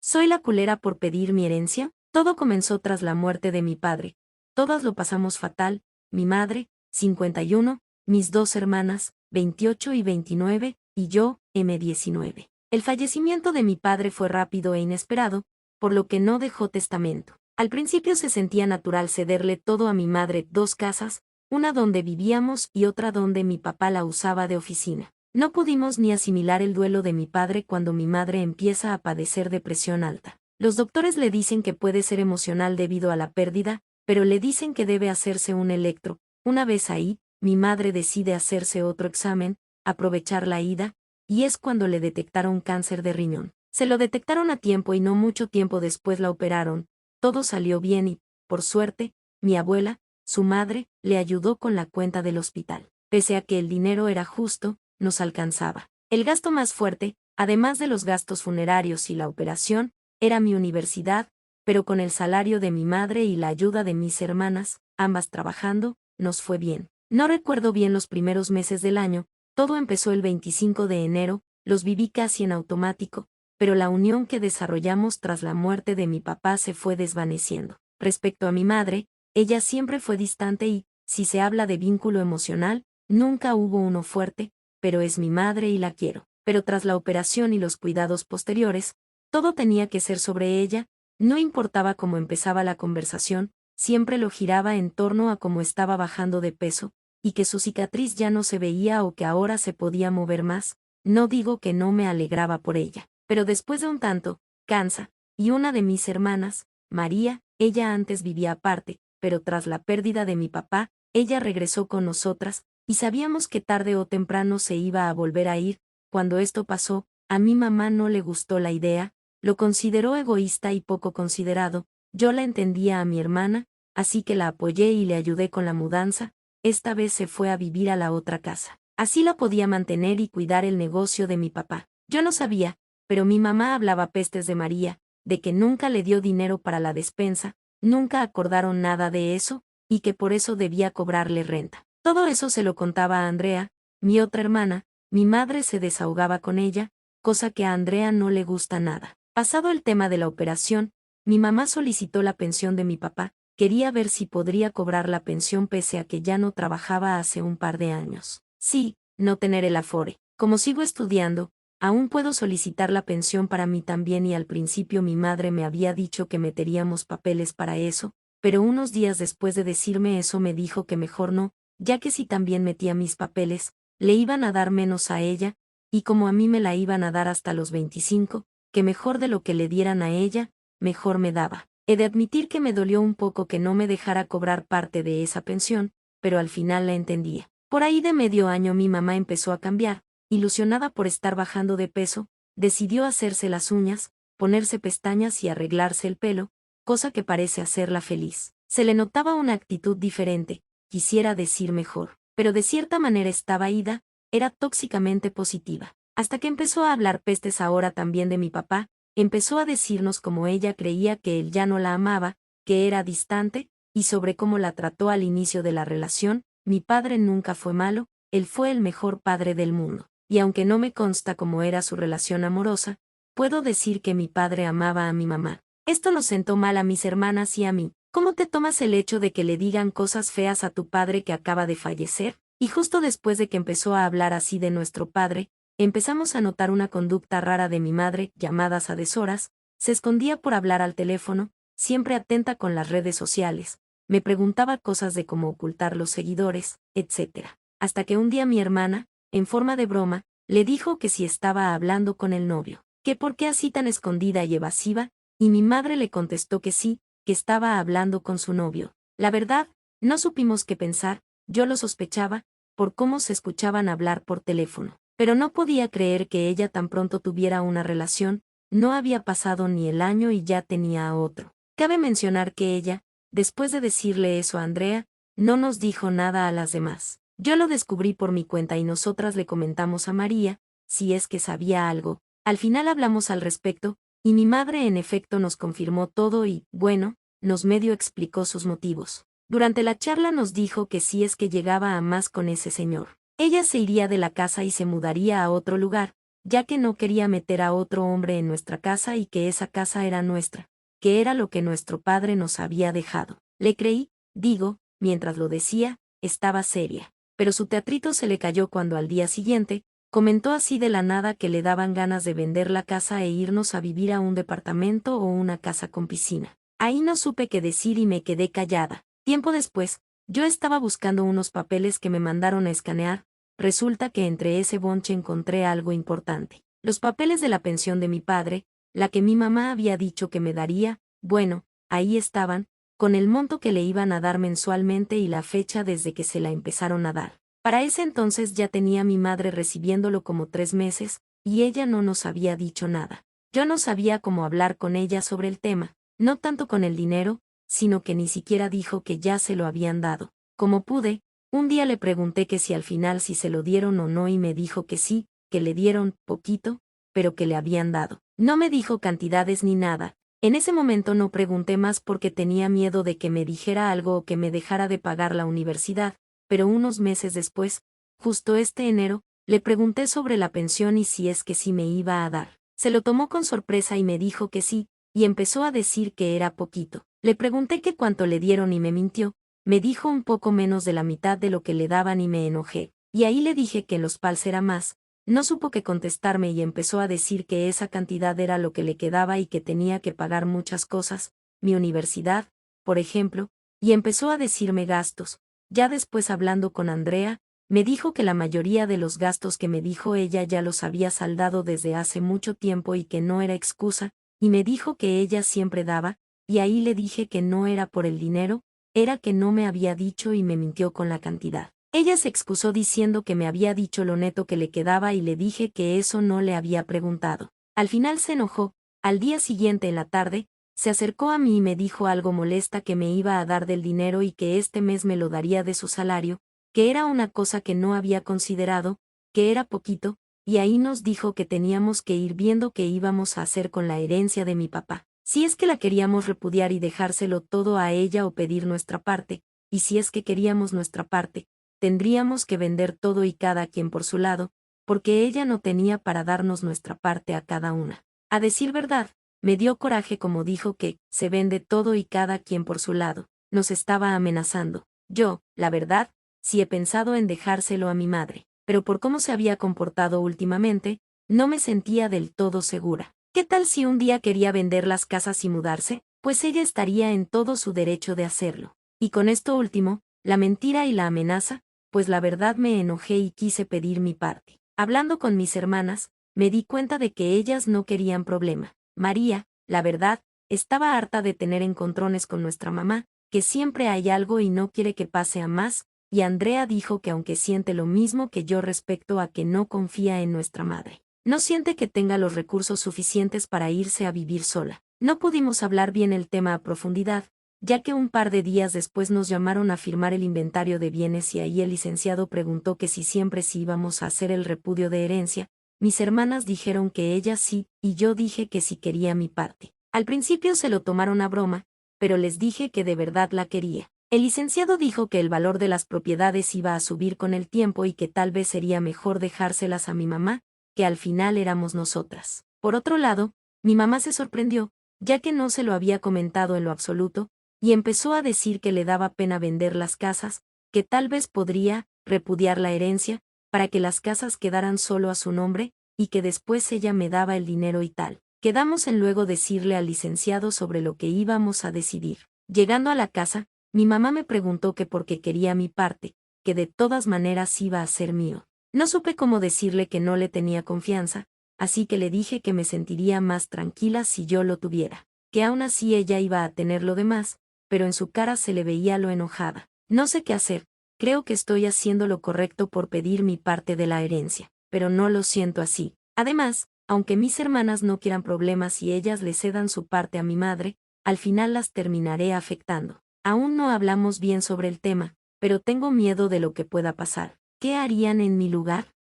¿Soy la culera por pedir mi herencia? Todo comenzó tras la muerte de mi padre. Todas lo pasamos fatal, mi madre, 51, mis dos hermanas, 28 y 29, y yo, M19. El fallecimiento de mi padre fue rápido e inesperado, por lo que no dejó testamento. Al principio se sentía natural cederle todo a mi madre, dos casas, una donde vivíamos y otra donde mi papá la usaba de oficina. No pudimos ni asimilar el duelo de mi padre cuando mi madre empieza a padecer depresión alta. Los doctores le dicen que puede ser emocional debido a la pérdida, pero le dicen que debe hacerse un electro. Una vez ahí, mi madre decide hacerse otro examen, aprovechar la ida, y es cuando le detectaron cáncer de riñón. Se lo detectaron a tiempo y no mucho tiempo después la operaron. Todo salió bien y, por suerte, mi abuela, su madre, le ayudó con la cuenta del hospital. Pese a que el dinero era justo, nos alcanzaba. El gasto más fuerte, además de los gastos funerarios y la operación, era mi universidad, pero con el salario de mi madre y la ayuda de mis hermanas, ambas trabajando, nos fue bien. No recuerdo bien los primeros meses del año, todo empezó el 25 de enero, los viví casi en automático, pero la unión que desarrollamos tras la muerte de mi papá se fue desvaneciendo. Respecto a mi madre, ella siempre fue distante y, si se habla de vínculo emocional, nunca hubo uno fuerte, pero es mi madre y la quiero. Pero tras la operación y los cuidados posteriores, todo tenía que ser sobre ella, no importaba cómo empezaba la conversación, siempre lo giraba en torno a cómo estaba bajando de peso, y que su cicatriz ya no se veía o que ahora se podía mover más. No digo que no me alegraba por ella, pero después de un tanto, cansa, y una de mis hermanas, María, ella antes vivía aparte, pero tras la pérdida de mi papá, ella regresó con nosotras, y sabíamos que tarde o temprano se iba a volver a ir. Cuando esto pasó, a mi mamá no le gustó la idea, lo consideró egoísta y poco considerado. Yo la entendía a mi hermana, así que la apoyé y le ayudé con la mudanza. Esta vez se fue a vivir a la otra casa. Así la podía mantener y cuidar el negocio de mi papá. Yo no sabía, pero mi mamá hablaba pestes de María, de que nunca le dio dinero para la despensa, nunca acordaron nada de eso, y que por eso debía cobrarle renta. Todo eso se lo contaba a Andrea, mi otra hermana. Mi madre se desahogaba con ella, cosa que a Andrea no le gusta nada. Pasado el tema de la operación, mi mamá solicitó la pensión de mi papá, quería ver si podría cobrar la pensión pese a que ya no trabajaba hace un par de años. Sí, no tener el afore. Como sigo estudiando, aún puedo solicitar la pensión para mí también y al principio mi madre me había dicho que meteríamos papeles para eso, pero unos días después de decirme eso me dijo que mejor no, ya que si también metía mis papeles, le iban a dar menos a ella, y como a mí me la iban a dar hasta los 25, que mejor de lo que le dieran a ella, mejor me daba. He de admitir que me dolió un poco que no me dejara cobrar parte de esa pensión, pero al final la entendía. Por ahí de medio año mi mamá empezó a cambiar, ilusionada por estar bajando de peso, decidió hacerse las uñas, ponerse pestañas y arreglarse el pelo, cosa que parece hacerla feliz. Se le notaba una actitud diferente, quisiera decir mejor, pero de cierta manera estaba ida, era tóxicamente positiva. Hasta que empezó a hablar pestes ahora también de mi papá, empezó a decirnos cómo ella creía que él ya no la amaba, que era distante, y sobre cómo la trató al inicio de la relación. Mi padre nunca fue malo, él fue el mejor padre del mundo. Y aunque no me consta cómo era su relación amorosa, puedo decir que mi padre amaba a mi mamá. Esto nos sentó mal a mis hermanas y a mí. ¿Cómo te tomas el hecho de que le digan cosas feas a tu padre que acaba de fallecer? Y justo después de que empezó a hablar así de nuestro padre, empezamos a notar una conducta rara de mi madre, llamadas a deshoras, se escondía por hablar al teléfono, siempre atenta con las redes sociales, me preguntaba cosas de cómo ocultar los seguidores, etc. Hasta que un día mi hermana, en forma de broma, le dijo que si estaba hablando con el novio, que por qué así tan escondida y evasiva, y mi madre le contestó que sí, que estaba hablando con su novio. La verdad, no supimos qué pensar, yo lo sospechaba, por cómo se escuchaban hablar por teléfono. Pero no podía creer que ella tan pronto tuviera una relación, no había pasado ni el año y ya tenía a otro. Cabe mencionar que ella, después de decirle eso a Andrea, no nos dijo nada a las demás. Yo lo descubrí por mi cuenta y nosotras le comentamos a María, si es que sabía algo. Al final hablamos al respecto, y mi madre en efecto nos confirmó todo y, bueno, nos medio explicó sus motivos. Durante la charla nos dijo que si es que llegaba a más con ese señor, ella se iría de la casa y se mudaría a otro lugar, ya que no quería meter a otro hombre en nuestra casa y que esa casa era nuestra, que era lo que nuestro padre nos había dejado. Le creí, digo, mientras lo decía, estaba seria. Pero su teatrito se le cayó cuando al día siguiente, comentó así de la nada que le daban ganas de vender la casa e irnos a vivir a un departamento o una casa con piscina. Ahí no supe qué decir y me quedé callada. Tiempo después, yo estaba buscando unos papeles que me mandaron a escanear. Resulta que entre ese bonche encontré algo importante. Los papeles de la pensión de mi padre, la que mi mamá había dicho que me daría, bueno, ahí estaban, con el monto que le iban a dar mensualmente y la fecha desde que se la empezaron a dar. Para ese entonces ya tenía mi madre recibiéndolo como 3 meses, y ella no nos había dicho nada. Yo no sabía cómo hablar con ella sobre el tema, no tanto con el dinero, sino que ni siquiera dijo que ya se lo habían dado. Como pude, un día le pregunté que si al final si se lo dieron o no y me dijo que sí, que le dieron poquito, pero que le habían dado. No me dijo cantidades ni nada. En ese momento no pregunté más porque tenía miedo de que me dijera algo o que me dejara de pagar la universidad, pero unos meses después, justo este enero, le pregunté sobre la pensión y si es que sí me iba a dar. Se lo tomó con sorpresa y me dijo que sí, y empezó a decir que era poquito. Le pregunté que cuánto le dieron y me mintió. Me dijo un poco menos de la mitad de lo que le daban y me enojé, y ahí le dije que en los PALs era más. No supo qué contestarme y empezó a decir que esa cantidad era lo que le quedaba y que tenía que pagar muchas cosas, mi universidad, por ejemplo, y empezó a decirme gastos. Ya después hablando con Andrea, me dijo que la mayoría de los gastos que me dijo ella ya los había saldado desde hace mucho tiempo y que no era excusa, y me dijo que ella siempre daba, y ahí le dije que no era por el dinero, era que no me había dicho y me mintió con la cantidad. Ella se excusó diciendo que me había dicho lo neto que le quedaba y le dije que eso no le había preguntado. Al final se enojó. Al día siguiente en la tarde, se acercó a mí y me dijo algo molesta que me iba a dar del dinero y que este mes me lo daría de su salario, que era una cosa que no había considerado, que era poquito, y ahí nos dijo que teníamos que ir viendo qué íbamos a hacer con la herencia de mi papá. Si es que la queríamos repudiar y dejárselo todo a ella o pedir nuestra parte, y si es que queríamos nuestra parte, tendríamos que vender todo y cada quien por su lado, porque ella no tenía para darnos nuestra parte a cada una. A decir verdad, me dio coraje como dijo que se vende todo y cada quien por su lado, nos estaba amenazando. Yo, la verdad, sí he pensado en dejárselo a mi madre, pero por cómo se había comportado últimamente, no me sentía del todo segura. ¿Qué tal si un día quería vender las casas y mudarse? Pues ella estaría en todo su derecho de hacerlo. Y con esto último, la mentira y la amenaza, pues la verdad me enojé y quise pedir mi parte. Hablando con mis hermanas, me di cuenta de que ellas no querían problema. María, la verdad, estaba harta de tener encontrones con nuestra mamá, que siempre hay algo y no quiere que pase a más, y Andrea dijo que aunque siente lo mismo que yo respecto a que no confía en nuestra madre, no siente que tenga los recursos suficientes para irse a vivir sola. No pudimos hablar bien el tema a profundidad, ya que un par de días después nos llamaron a firmar el inventario de bienes y ahí el licenciado preguntó que si siempre sí íbamos a hacer el repudio de herencia. Mis hermanas dijeron que ella sí, y yo dije que sí quería mi parte. Al principio se lo tomaron a broma, pero les dije que de verdad la quería. El licenciado dijo que el valor de las propiedades iba a subir con el tiempo y que tal vez sería mejor dejárselas a mi mamá, que al final éramos nosotras. Por otro lado, mi mamá se sorprendió, ya que no se lo había comentado en lo absoluto, y empezó a decir que le daba pena vender las casas, que tal vez podría repudiar la herencia, para que las casas quedaran solo a su nombre, y que después ella me daba el dinero y tal. Quedamos en luego decirle al licenciado sobre lo que íbamos a decidir. Llegando a la casa, mi mamá me preguntó que por qué quería mi parte, que de todas maneras iba a ser mío. No supe cómo decirle que no le tenía confianza, así que le dije que me sentiría más tranquila si yo lo tuviera, que aún así ella iba a tener lo demás, pero en su cara se le veía lo enojada. No sé qué hacer, creo que estoy haciendo lo correcto por pedir mi parte de la herencia, pero no lo siento así. Además, aunque mis hermanas no quieran problemas y ellas le cedan su parte a mi madre, al final las terminaré afectando. Aún no hablamos bien sobre el tema, pero tengo miedo de lo que pueda pasar. ¿Qué harían en mi lugar?